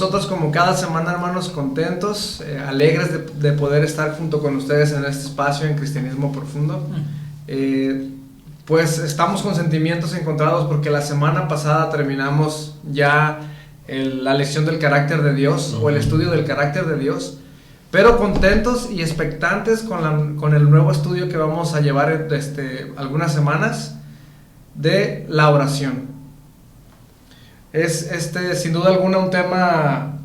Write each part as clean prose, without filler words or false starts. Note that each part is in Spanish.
nosotros, como cada semana, hermanos, contentos, alegres de poder estar junto con ustedes en este espacio en Cristianismo Profundo. Pues estamos con sentimientos encontrados porque la semana pasada terminamos ya la lección del carácter de Dios, o el estudio del carácter de Dios, pero contentos y expectantes con el nuevo estudio que vamos a llevar algunas semanas de la oración. Es sin duda alguna un tema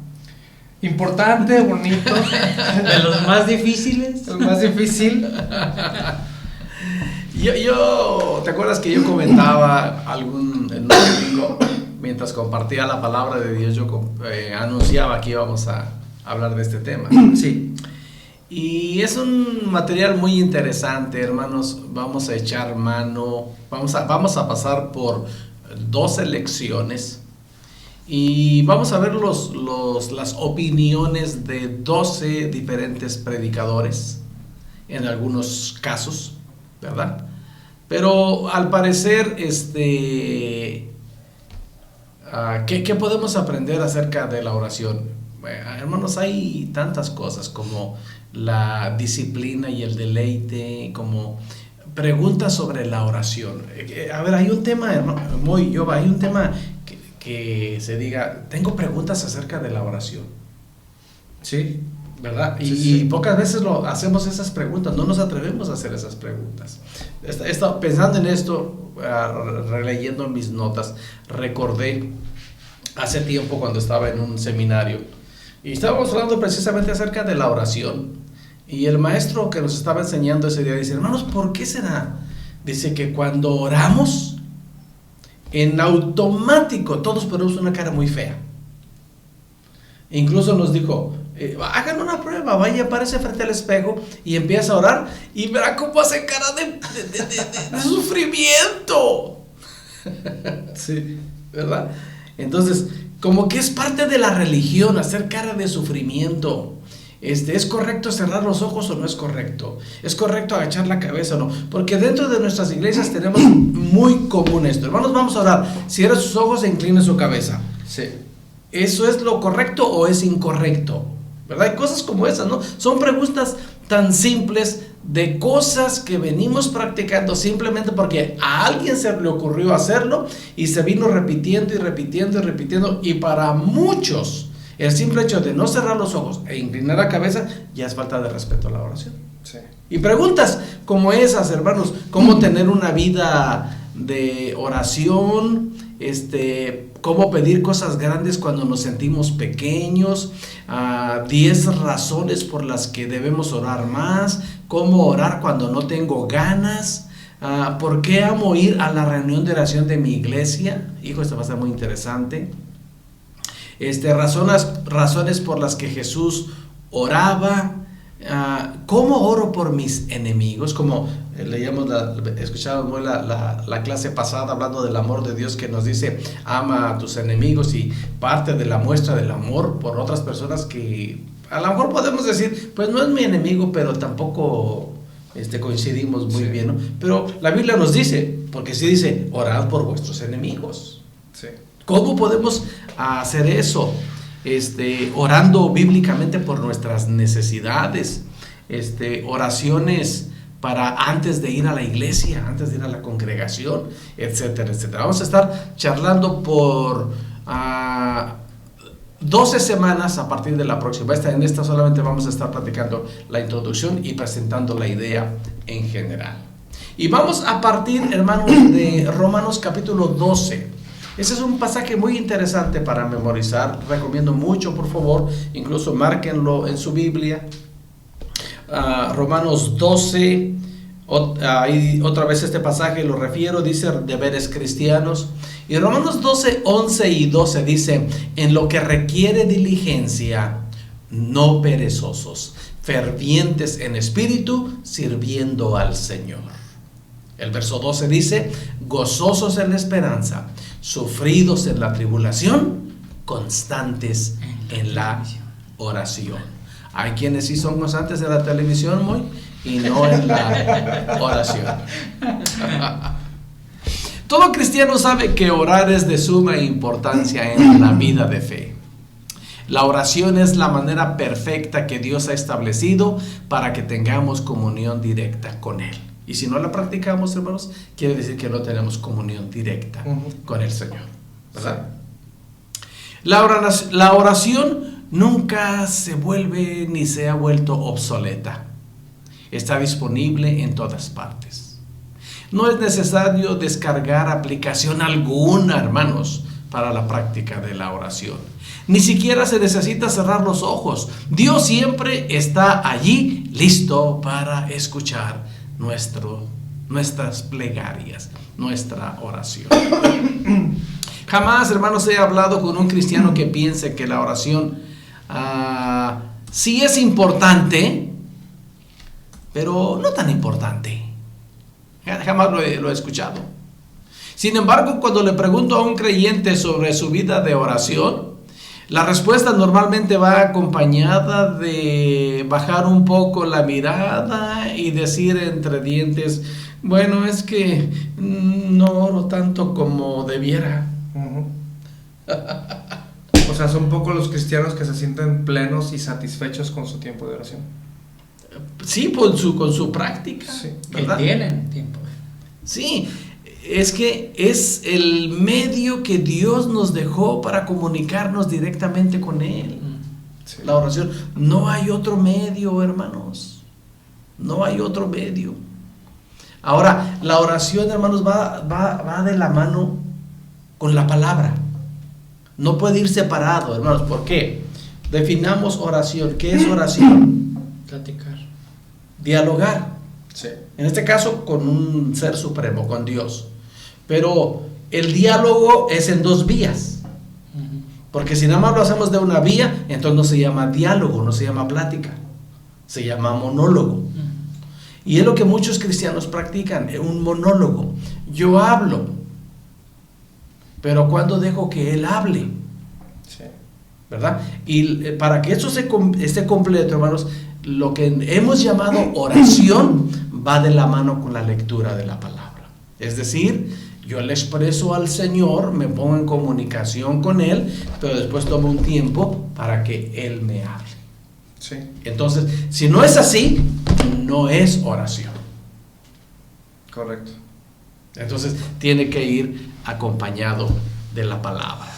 importante, bonito, de los más difíciles. El más difícil. Yo ¿te acuerdas que yo comentaba en un domingo, mientras compartía la palabra de Dios, yo anunciaba que íbamos a hablar de este tema? Sí. Y es un material muy interesante, hermanos. Vamos a echar mano, vamos a pasar por 12 lecciones y vamos a ver las opiniones de 12 diferentes predicadores, en algunos casos, ¿verdad? Pero al parecer, ¿qué podemos aprender acerca de la oración? Hermanos, hay tantas cosas como la disciplina y el deleite, como preguntas sobre la oración. A ver, hay un tema, hermano, hay un tema que se diga, tengo preguntas acerca de la oración. Sí. ¿Verdad? Sí. Y pocas veces hacemos esas preguntas, no nos atrevemos a hacer esas preguntas. He estado pensando en esto, releyendo mis notas, recordé hace tiempo cuando estaba en un seminario y estábamos hablando precisamente acerca de la oración, y el maestro que nos estaba enseñando ese día dice, hermanos, ¿por qué será? Dice que cuando oramos, en automático todos ponemos una cara muy fea. Incluso nos dijo, hagan una prueba, vaya, párese frente al espejo y empieza a orar y verá cómo hace cara de sufrimiento. Sí. ¿Verdad? Entonces, como que es parte de la religión hacer cara de sufrimiento. ¿Es correcto cerrar los ojos o no es correcto? ¿Es correcto agachar la cabeza o no? Porque dentro de nuestras iglesias tenemos muy común esto. Hermanos, vamos a orar. Cierre sus ojos e incline su cabeza. Sí. ¿Eso es lo correcto o es incorrecto? ¿Verdad? Hay cosas como esas, ¿no? Son preguntas tan simples de cosas que venimos practicando simplemente porque a alguien se le ocurrió hacerlo y se vino repitiendo y repitiendo y repitiendo, y para muchos el simple hecho de no cerrar los ojos e inclinar la cabeza ya es falta de respeto a la oración. Sí. Y preguntas como esas, hermanos, cómo tener una vida de oración, cómo pedir cosas grandes cuando nos sentimos pequeños, 10 razones por las que debemos orar más, cómo orar cuando no tengo ganas, por qué amo ir a la reunión de oración de mi iglesia. Hijo, esto va a estar muy interesante. Razones por las que Jesús oraba, cómo oro por mis enemigos, como escuchábamos la clase pasada hablando del amor de Dios, que nos dice ama a tus enemigos, y parte de la muestra del amor por otras personas que a lo mejor podemos decir, pues no es mi enemigo, pero tampoco coincidimos muy bien, ¿no? Pero la Biblia nos dice, porque sí dice, orad por vuestros enemigos. Sí. ¿Cómo podemos hacer eso? Orando bíblicamente por nuestras necesidades, oraciones para antes de ir a la iglesia, antes de ir a la congregación, etcétera, etcétera. Vamos a estar charlando por 12 semanas a partir de la próxima. En esta solamente vamos a estar platicando la introducción y presentando la idea en general. Y vamos a partir, hermanos, de Romanos capítulo 12. Ese es un pasaje muy interesante para memorizar. Recomiendo mucho, por favor, incluso márquenlo en su Biblia. Romanos 12, ahí otra vez este pasaje lo refiero, dice deberes cristianos. Y Romanos 12, 11 y 12 dice, en lo que requiere diligencia, no perezosos, fervientes en espíritu, sirviendo al Señor. El verso 12 dice, gozosos en la esperanza, sufridos en la tribulación, constantes en la oración. Hay quienes sí son constantes en la televisión, y no en la oración. Todo cristiano sabe que orar es de suma importancia en la vida de fe. La oración es la manera perfecta que Dios ha establecido para que tengamos comunión directa con Él. Y si no la practicamos, hermanos, quiere decir que no tenemos comunión directa con el Señor, ¿verdad? La oración nunca se vuelve ni se ha vuelto obsoleta. Está disponible en todas partes. No es necesario descargar aplicación alguna, hermanos, para la práctica de la oración. Ni siquiera se necesita cerrar los ojos. Dios siempre está allí, listo para escuchar nuestras plegarias, nuestra oración. Jamás, hermanos, he hablado con un cristiano que piense que la oración sí es importante, pero no tan importante. Jamás lo he escuchado. Sin embargo, cuando le pregunto a un creyente sobre su vida de oración, la respuesta normalmente va acompañada de bajar un poco la mirada y decir entre dientes, bueno, es que no oro tanto como debiera. O sea, son pocos los cristianos que se sienten plenos y satisfechos con su tiempo de oración. Sí, con su práctica, sí, ¿verdad? Que tienen tiempo. Sí, es que es el medio que Dios nos dejó para comunicarnos directamente con Él. Sí. La oración. No hay otro medio, hermanos. No hay otro medio. Ahora, la oración, hermanos, va de la mano con la palabra. No puede ir separado, hermanos. ¿Por qué? Definamos oración. ¿Qué es oración? Platicar. Dialogar. Sí. En este caso, con un ser supremo, con Dios. Pero el diálogo es en dos vías. Porque si nada más lo hacemos de una vía, entonces no se llama diálogo, no se llama plática. Se llama monólogo. Y es lo que muchos cristianos practican, un monólogo. Yo hablo, pero ¿cuándo dejo que Él hable? Sí. ¿Verdad? Y para que esto esté completo, hermanos, lo que hemos llamado oración va de la mano con la lectura de la palabra. Es decir, yo le expreso al Señor, me pongo en comunicación con Él, pero después tomo un tiempo para que Él me hable. Sí. Entonces, si no es así, no es oración. Correcto. Entonces, tiene que ir acompañado de la palabra.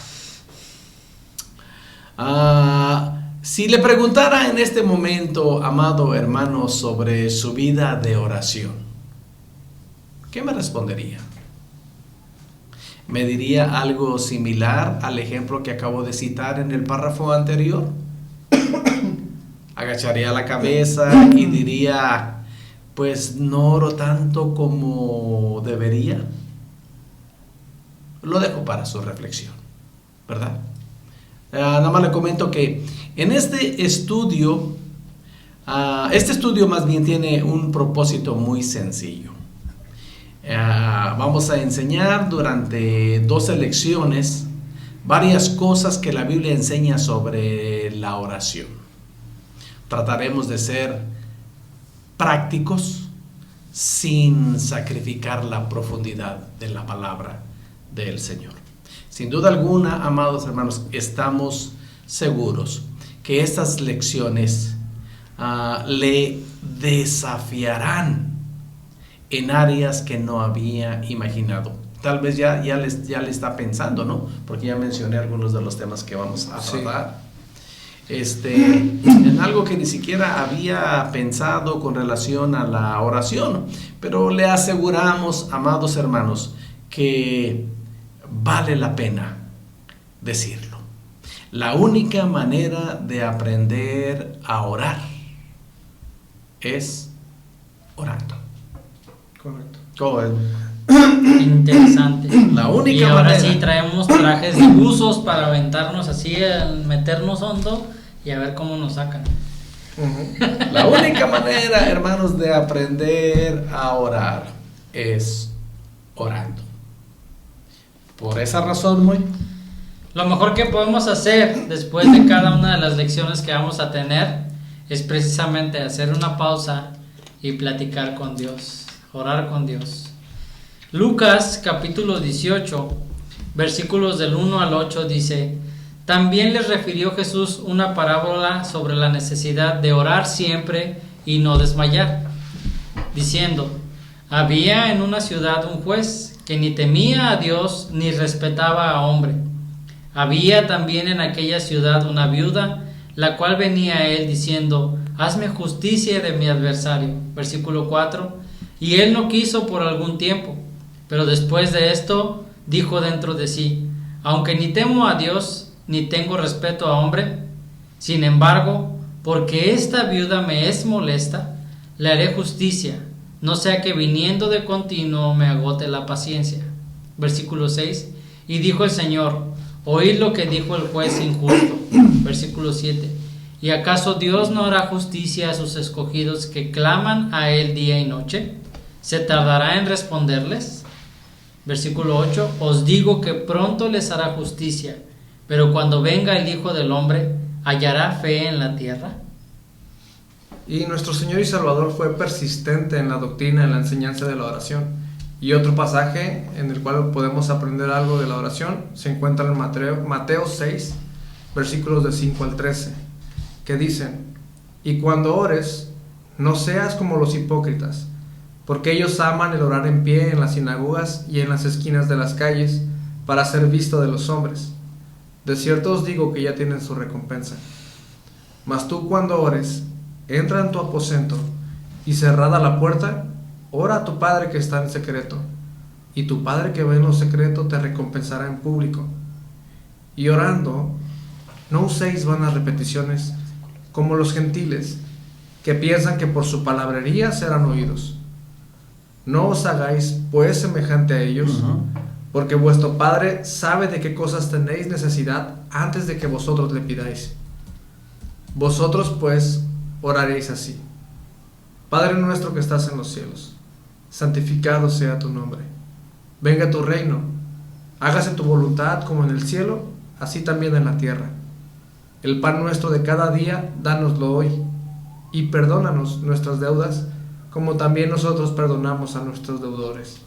Si le preguntara en este momento, amado hermano, sobre su vida de oración, ¿qué me respondería? ¿Me diría algo similar al ejemplo que acabo de citar en el párrafo anterior? Agacharía la cabeza y diría, pues no oro tanto como debería. Lo dejo para su reflexión, ¿verdad? Nada más le comento que en este estudio más bien tiene un propósito muy sencillo. Vamos a enseñar durante 12 lecciones varias cosas que la Biblia enseña sobre la oración. Trataremos de ser prácticos sin sacrificar la profundidad de la palabra del Señor. Sin duda alguna, amados hermanos, estamos seguros que estas lecciones le desafiarán en áreas que no había imaginado. Tal vez ya le está pensando, ¿no? Porque ya mencioné algunos de los temas que vamos a tratar. En algo que ni siquiera había pensado con relación a la oración. Pero le aseguramos, amados hermanos, que vale la pena decirlo. La única manera de aprender a orar es orando. Correcto. ¿Cómo es? Interesante. La única y ahora manera. sí traemos trajes de buzos para aventarnos así, meternos hondo y a ver cómo nos sacan. La única manera, hermanos, de aprender a orar es orando. Por esa razón, Lo mejor que podemos hacer después de cada una de las lecciones que vamos a tener es precisamente hacer una pausa y platicar con Dios, orar con Dios. Lucas capítulo 18, versículos del 1 al 8 dice: También les refirió Jesús una parábola sobre la necesidad de orar siempre y no desmayar, diciendo: había en una ciudad un juez que ni temía a Dios ni respetaba a hombre. Había también en aquella ciudad una viuda, la cual venía a él diciendo: hazme justicia de mi adversario. Versículo 4. Y él no quiso por algún tiempo, pero después de esto dijo dentro de sí: aunque ni temo a Dios ni tengo respeto a hombre, sin embargo, porque esta viuda me es molesta, le haré justicia, no sea que viniendo de continuo me agote la paciencia. Versículo 6. Y dijo el Señor: oíd lo que dijo el juez injusto. Versículo 7. ¿Y acaso Dios no hará justicia a sus escogidos que claman a él día y noche? ¿Se tardará en responderles? Versículo 8. Os digo que pronto les hará justicia, pero cuando venga el Hijo del Hombre, ¿hallará fe en la tierra? Y nuestro Señor y Salvador fue persistente en la doctrina, en la enseñanza de la oración. Y otro pasaje en el cual podemos aprender algo de la oración se encuentra en Mateo 6, versículos de 5 al 13, que dicen: y cuando ores, no seas como los hipócritas, porque ellos aman el orar en pie en las sinagogas y en las esquinas de las calles, para ser visto de los hombres. De cierto os digo que ya tienen su recompensa. Mas tú, cuando ores, entra en tu aposento, y cerrada la puerta, ora a tu Padre que está en secreto, y tu Padre que ve en lo secreto te recompensará en público. Y orando, no uséis vanas repeticiones, como los gentiles, que piensan que por su palabrería serán oídos. No os hagáis pues semejante a ellos, porque vuestro Padre sabe de qué cosas tenéis necesidad antes de que vosotros le pidáis. Vosotros pues oraréis así: Padre nuestro que estás en los cielos, santificado sea tu nombre. Venga tu reino, hágase tu voluntad como en el cielo, así también en la tierra. El pan nuestro de cada día, dánoslo hoy, y perdónanos nuestras deudas, como también nosotros perdonamos a nuestros deudores.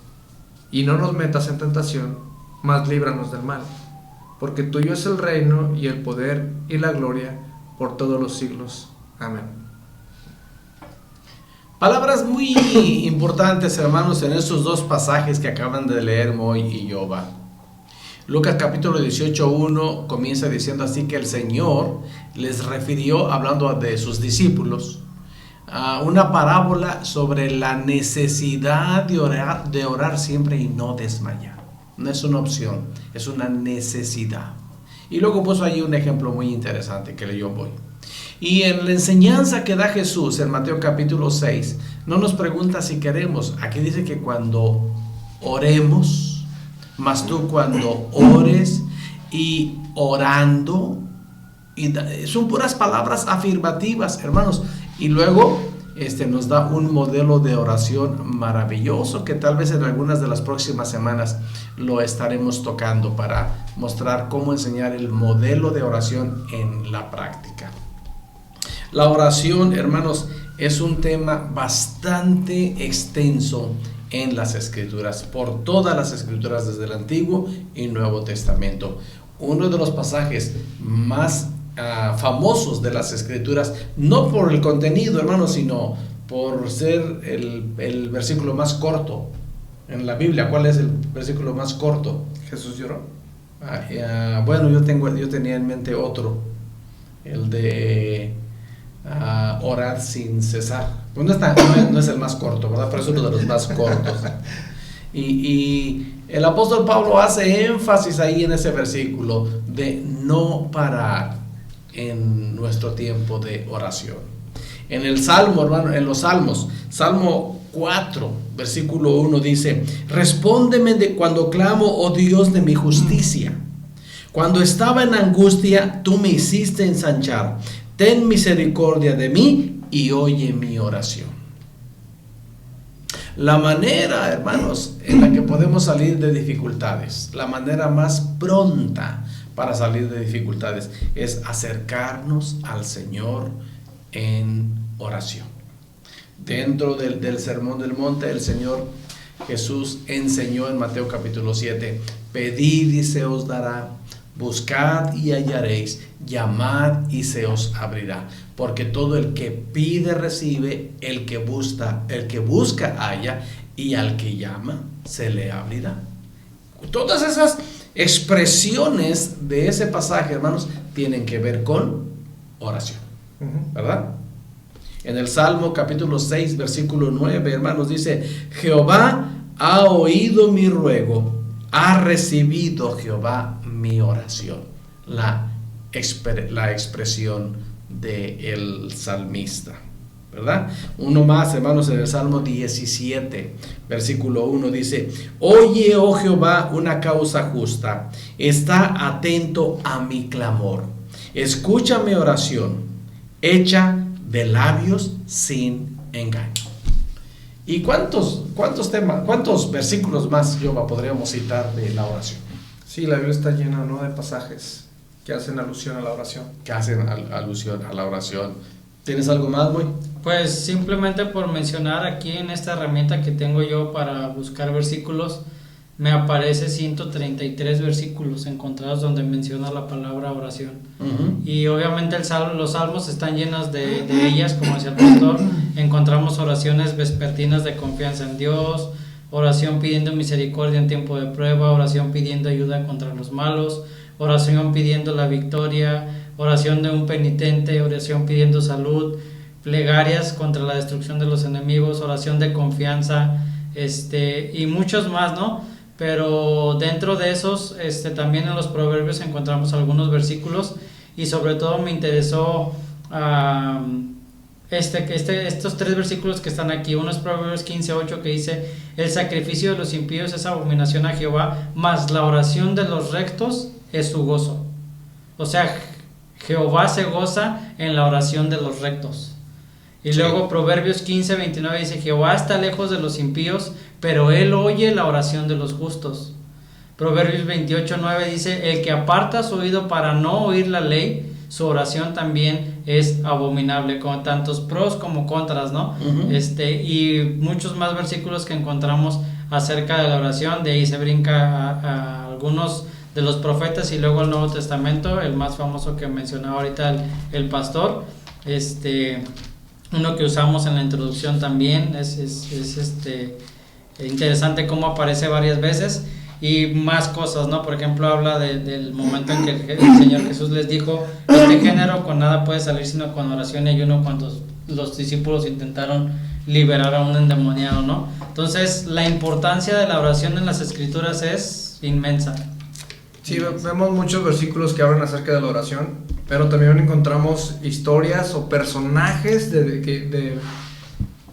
Y no nos metas en tentación, mas líbranos del mal, porque tuyo es el reino y el poder y la gloria por todos los siglos. Amén. Palabras muy importantes, hermanos, en estos dos pasajes que acaban de leer Moy y Yoba. Lucas capítulo 18:1 comienza diciendo así que el Señor les refirió, hablando de sus discípulos, una parábola sobre la necesidad de orar siempre y no desmayar. No es una opción, es una necesidad. Y luego puso allí un ejemplo muy interesante que leyó Boy. Y en la enseñanza que da Jesús en Mateo capítulo 6, no nos pregunta si queremos. Aquí dice que cuando oremos, mas tú cuando ores y orando, y son puras palabras afirmativas, hermanos. Y luego nos da un modelo de oración maravilloso que tal vez en algunas de las próximas semanas lo estaremos tocando para mostrar cómo enseñar el modelo de oración en la práctica. La oración, hermanos, es un tema bastante extenso en las Escrituras, por todas las Escrituras desde el Antiguo y Nuevo Testamento. Uno de los pasajes más famosos de las Escrituras, no por el contenido, hermanos, sino por ser el versículo más corto en la Biblia. ¿Cuál es el versículo más corto? Jesús lloró. Bueno, yo tenía en mente otro, el de orar sin cesar. Pues no es el más corto, ¿verdad? Pero es uno de los más cortos. Y el apóstol Pablo hace énfasis ahí en ese versículo de no parar en nuestro tiempo de oración. En el Salmo, hermano, en los Salmos, Salmo 4, versículo 1 dice: respóndeme cuando clamo, oh Dios de mi justicia. Cuando estaba en angustia, tú me hiciste ensanchar. Ten misericordia de mí y oye mi oración. La manera, hermanos, en la que podemos salir de dificultades, la manera más pronta para salir de dificultades, es acercarnos al Señor en oración. Dentro del Sermón del Monte, el Señor Jesús enseñó en Mateo capítulo 7: pedid y se os dará, buscad y hallaréis, llamad y se os abrirá. Porque todo el que pide recibe, el que busca halla, y al que llama se le abrirá. Todas esas expresiones de ese pasaje, hermanos, tienen que ver con oración, ¿verdad? En el Salmo capítulo 6, versículo 9, hermanos, dice: Jehová ha oído mi ruego, ha recibido Jehová mi oración. La expresión del salmista, ¿verdad? Uno más, hermanos, en el Salmo 17, versículo 1 dice: Oye, oh Jehová, una causa justa, está atento a mi clamor, escucha mi oración, hecha de labios sin engaño. ¿Y cuántos versículos más, Jehová, podríamos citar de la oración? Sí, la Biblia está llena, ¿no?, de pasajes que hacen alusión a la oración. ¿Tienes algo más, Moy? Pues simplemente por mencionar aquí en esta herramienta que tengo yo para buscar versículos, me aparece 133 versículos encontrados donde menciona la palabra oración. Y obviamente los salmos están llenos de ellas, como decía el pastor. Encontramos oraciones vespertinas de confianza en Dios, oración pidiendo misericordia en tiempo de prueba, oración pidiendo ayuda contra los malos, oración pidiendo la victoria, oración de un penitente, oración pidiendo salud, plegarias contra la destrucción de los enemigos, oración de confianza, y muchos más, ¿no? Pero dentro de esos, también en los Proverbios encontramos algunos versículos, y sobre todo me interesó estos 3 versículos que están aquí. Uno es Proverbios 15:8, que dice: el sacrificio de los impíos es abominación a Jehová, mas la oración de los rectos es su gozo. O sea, Jehová se goza en la oración de los rectos. Y luego Proverbios 15:29 dice: Jehová está lejos de los impíos, pero él oye la oración de los justos. Proverbios 28:9 dice: el que aparta su oído para no oír la ley, su oración también es abominable, con tantos pros como contras, ¿no? Y muchos más versículos que encontramos acerca de la oración. De ahí se brinca a algunos de los profetas, y luego el Nuevo Testamento, el más famoso que mencionaba ahorita el pastor, uno que usamos en la introducción también, es interesante cómo aparece varias veces, y más cosas, ¿no? Por ejemplo, habla del momento en que el Señor Jesús les dijo: este género con nada puede salir sino con oración y ayuno, cuando los discípulos intentaron liberar a un endemoniado, ¿no? Entonces, la importancia de la oración en las Escrituras es inmensa. Sí, vemos muchos versículos que hablan acerca de la oración, pero también encontramos historias o personajes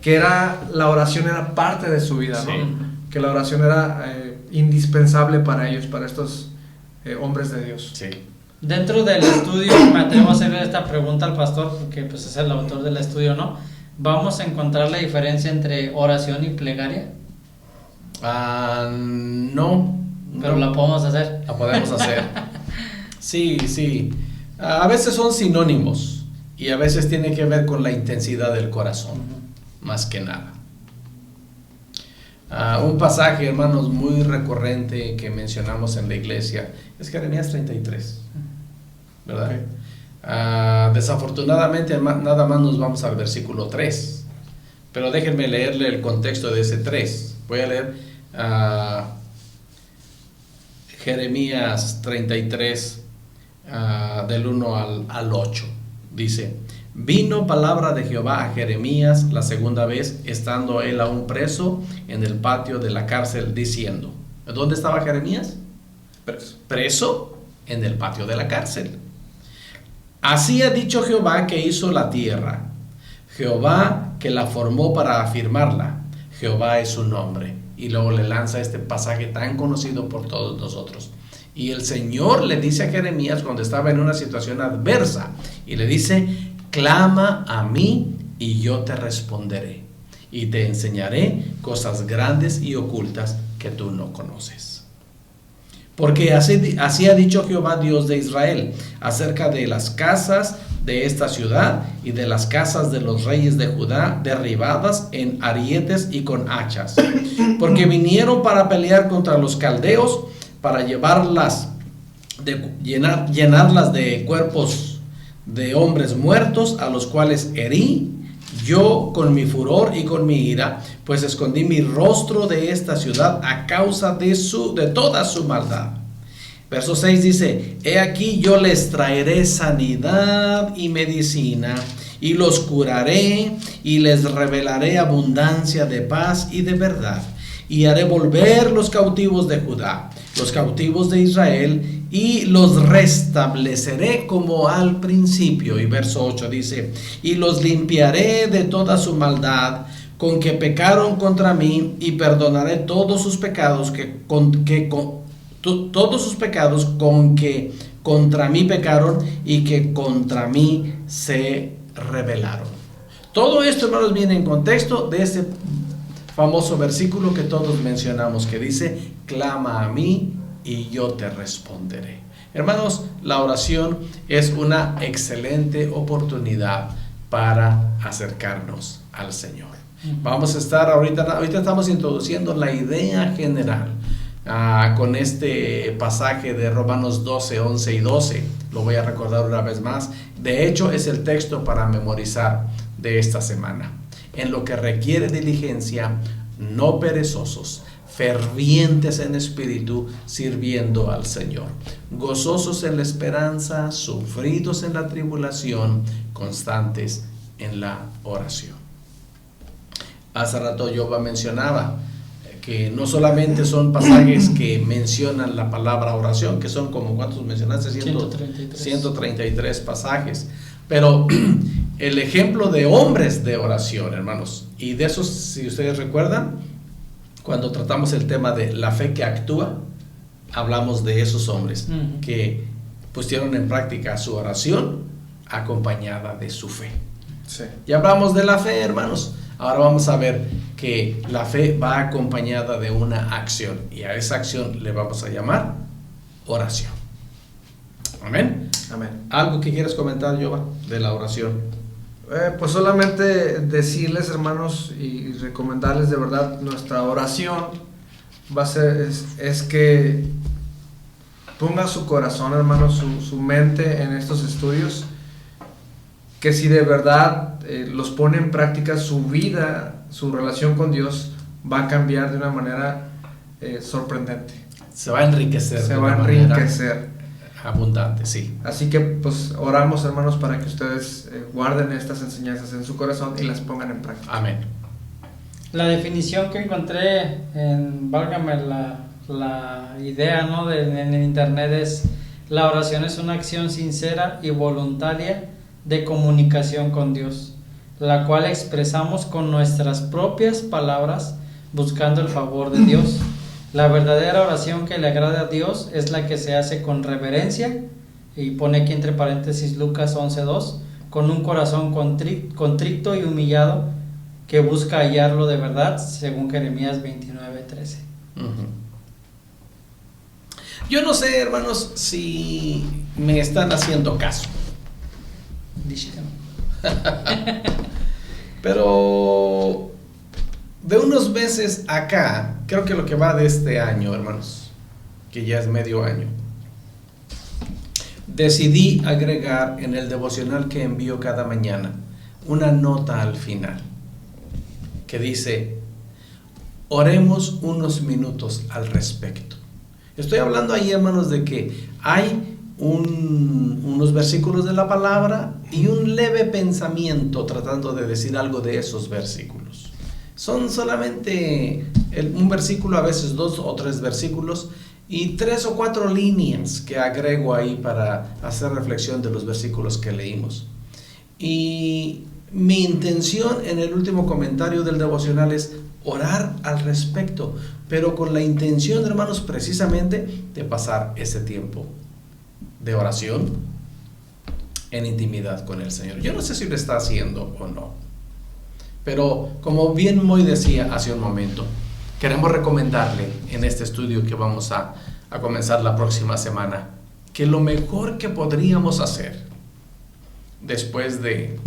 que la oración era parte de su vida, ¿no? Sí. Que la oración era indispensable para ellos, para estos hombres de Dios. Sí. Dentro del estudio, me atrevo a hacerle esta pregunta al pastor, porque pues es el autor del estudio, ¿no? ¿Vamos a encontrar la diferencia entre oración y plegaria? No. Pero la podemos hacer. La podemos hacer. Sí. A veces son sinónimos, y a veces tiene que ver con la intensidad del corazón, más que nada. Un pasaje, hermanos, muy recurrente que mencionamos en la iglesia es Jeremías 33, ¿verdad? Desafortunadamente nada más nos vamos al versículo 3, pero déjenme leerle el contexto de ese 3. Voy a leer Jeremías 33 del 1 al 8. Dice: vino palabra de Jehová a Jeremías la segunda vez, estando él aún preso en el patio de la cárcel, diciendo. ¿Dónde estaba Jeremías? Preso en el patio de la cárcel. Así ha dicho Jehová, que hizo la tierra, Jehová que la formó para afirmarla, Jehová es su nombre. Y luego le lanza este pasaje tan conocido por todos nosotros. Y el Señor le dice a Jeremías cuando estaba en una situación adversa, y le dice: clama a mí y yo te responderé, y te enseñaré cosas grandes y ocultas que tú no conoces. Porque así ha dicho Jehová, Dios de Israel, acerca de las casas de esta ciudad y de las casas de los reyes de Judá, derribadas en arietes y con hachas, porque vinieron para pelear contra los caldeos, para llevarlas de llenarlas de cuerpos de hombres muertos, a los cuales herí yo con mi furor y con mi ira, pues escondí mi rostro de esta ciudad a causa de toda su maldad. Verso 6 dice: he aquí yo les traeré sanidad y medicina, y los curaré, y les revelaré abundancia de paz y de verdad, y haré volver los cautivos de Judá, los cautivos de Israel, y los restableceré como al principio. Y verso 8 dice: y los limpiaré de toda su maldad con que pecaron contra mí, y perdonaré todos sus pecados todos sus pecados con que contra mí pecaron y que contra mí se rebelaron. Todo esto, hermanos, viene en contexto de ese famoso versículo que todos mencionamos, que dice: clama a mí y yo te responderé. Hermanos, la oración es una excelente oportunidad para acercarnos al Señor. Vamos a estar ahorita estamos introduciendo la idea general con este pasaje de Romanos 12, 11 y 12. Lo voy a recordar una vez más. De hecho, es el texto para memorizar de esta semana. En lo que requiere diligencia, no perezosos, fervientes en espíritu, sirviendo al Señor, gozosos en la esperanza, sufridos en la tribulación, constantes en la oración. Hace rato Yoba mencionaba que no solamente son pasajes que mencionan la palabra oración, que son como, ¿cuántos mencionaste? 133 pasajes, pero el ejemplo de hombres de oración, hermanos, y de esos, si ustedes recuerdan, cuando tratamos el tema de la fe que actúa, hablamos de esos hombres que pusieron en práctica su oración acompañada de su fe. Sí. Ya hablamos de la fe, hermanos. Ahora vamos a ver que la fe va acompañada de una acción, y a esa acción le vamos a llamar oración. Amén. Amén. ¿Algo que quieres comentar, Yoba, de la oración? Pues solamente decirles, hermanos, y recomendarles de verdad, nuestra oración va a ser es que ponga su corazón, hermanos, su mente en estos estudios, que si de verdad los pone en práctica, su vida, su relación con Dios va a cambiar de una manera sorprendente. Se va a enriquecer. Se va a enriquecer. Abundante, sí. Así que pues oramos, hermanos, para que ustedes guarden estas enseñanzas en su corazón y las pongan en práctica. Amén. La definición que encontré válgame la idea, ¿no? en el internet es: la oración es una acción sincera y voluntaria de comunicación con Dios, la cual expresamos con nuestras propias palabras buscando el favor de Dios. La verdadera oración que le agrada a Dios es la que se hace con reverencia, y pone aquí entre paréntesis Lucas 11:2, con un corazón contrito y humillado, que busca hallarlo de verdad, según Jeremías 29:13. Yo no sé, hermanos, si me están haciendo caso. Pero de unos meses acá, creo que lo que va de este año, hermanos, que ya es medio año, decidí agregar en el devocional que envío cada mañana una nota al final que dice: oremos unos minutos al respecto. Estoy hablando ahí, hermanos, de que hay unos versículos de la palabra y un leve pensamiento tratando de decir algo de esos versículos. Son solamente un versículo, a veces 2 o 3 versículos, y 3 o 4 líneas que agrego ahí para hacer reflexión de los versículos que leímos. Y mi intención en el último comentario del devocional es orar al respecto, pero con la intención, hermanos, precisamente de pasar ese tiempo de oración en intimidad con el Señor. Yo no sé si lo está haciendo o no, pero como bien Moy decía hace un momento, queremos recomendarle en este estudio que vamos a comenzar la próxima semana, que lo mejor que podríamos hacer después de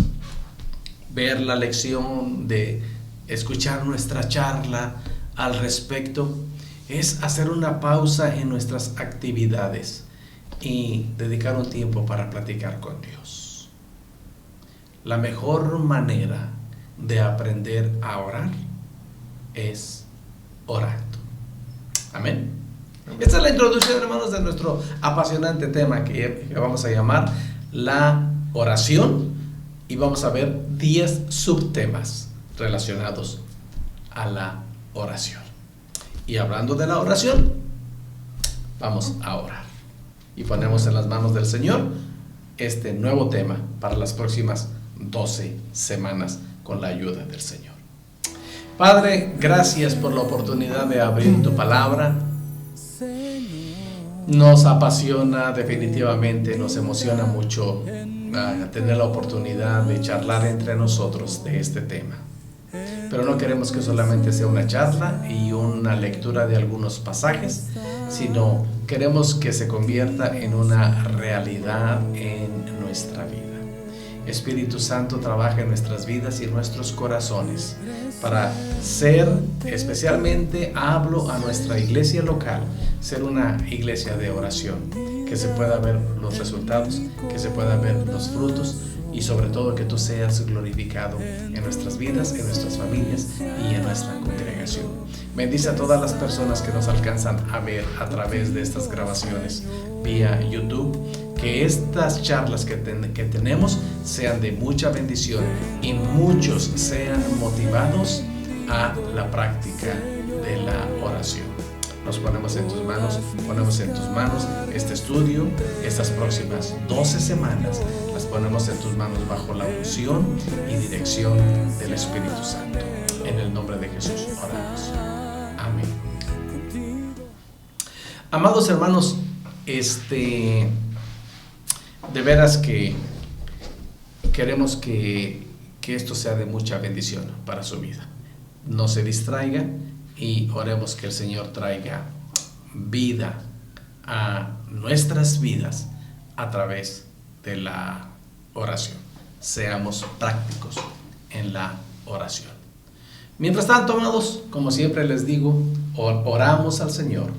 ver la lección, de escuchar nuestra charla al respecto, es hacer una pausa en nuestras actividades y dedicar un tiempo para platicar con Dios. La mejor manera de aprender a orar es orando. Amén. Esta es la introducción, hermanos, de nuestro apasionante tema que vamos a llamar la oración, y vamos a ver 10 subtemas relacionados a la oración. Y hablando de la oración, vamos a orar y ponemos en las manos del Señor este nuevo tema para las próximas 12 semanas con la ayuda del Señor. Padre, gracias por la oportunidad de abrir tu palabra. Nos apasiona definitivamente, nos emociona mucho tener la oportunidad de charlar entre nosotros de este tema. Pero no queremos que solamente sea una charla y una lectura de algunos pasajes, sino queremos que se convierta en una realidad en nuestra vida. Espíritu Santo, trabaja en nuestras vidas y en nuestros corazones para ser, especialmente hablo a nuestra iglesia local, ser una iglesia de oración, que se pueda ver los resultados, que se pueda ver los frutos, y sobre todo que tú seas glorificado en nuestras vidas, en nuestras familias y en nuestra congregación. Bendice a todas las personas que nos alcanzan a ver a través de estas grabaciones vía YouTube. Que estas charlas que tenemos sean de mucha bendición y muchos sean motivados a la práctica de la oración. Nos ponemos en tus manos este estudio, estas próximas 12 semanas, las ponemos en tus manos bajo la unción y dirección del Espíritu Santo. En el nombre de Jesús oramos. Amén. Amados hermanos, de veras que queremos que esto sea de mucha bendición para su vida. No se distraiga y oremos que el Señor traiga vida a nuestras vidas a través de la oración. Seamos prácticos en la oración. Mientras tanto, amados, como siempre les digo, oramos al Señor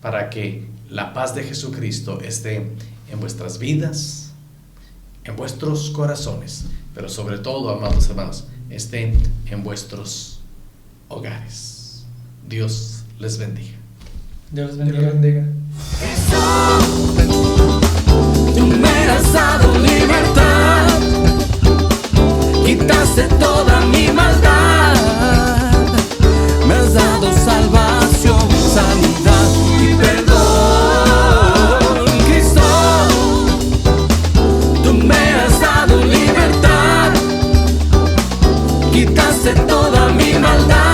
para que la paz de Jesucristo esté en vuestras vidas, en vuestros corazones, pero sobre todo, amados hermanos, esté en vuestros hogares. Dios les bendiga. Dios les Dios bendiga. les bendiga. Tú me has dado libertad, quitaste toda mi maldad, me has dado salvación, sanidad y perdón. Cristo, tú me has dado libertad, quitaste toda mi maldad.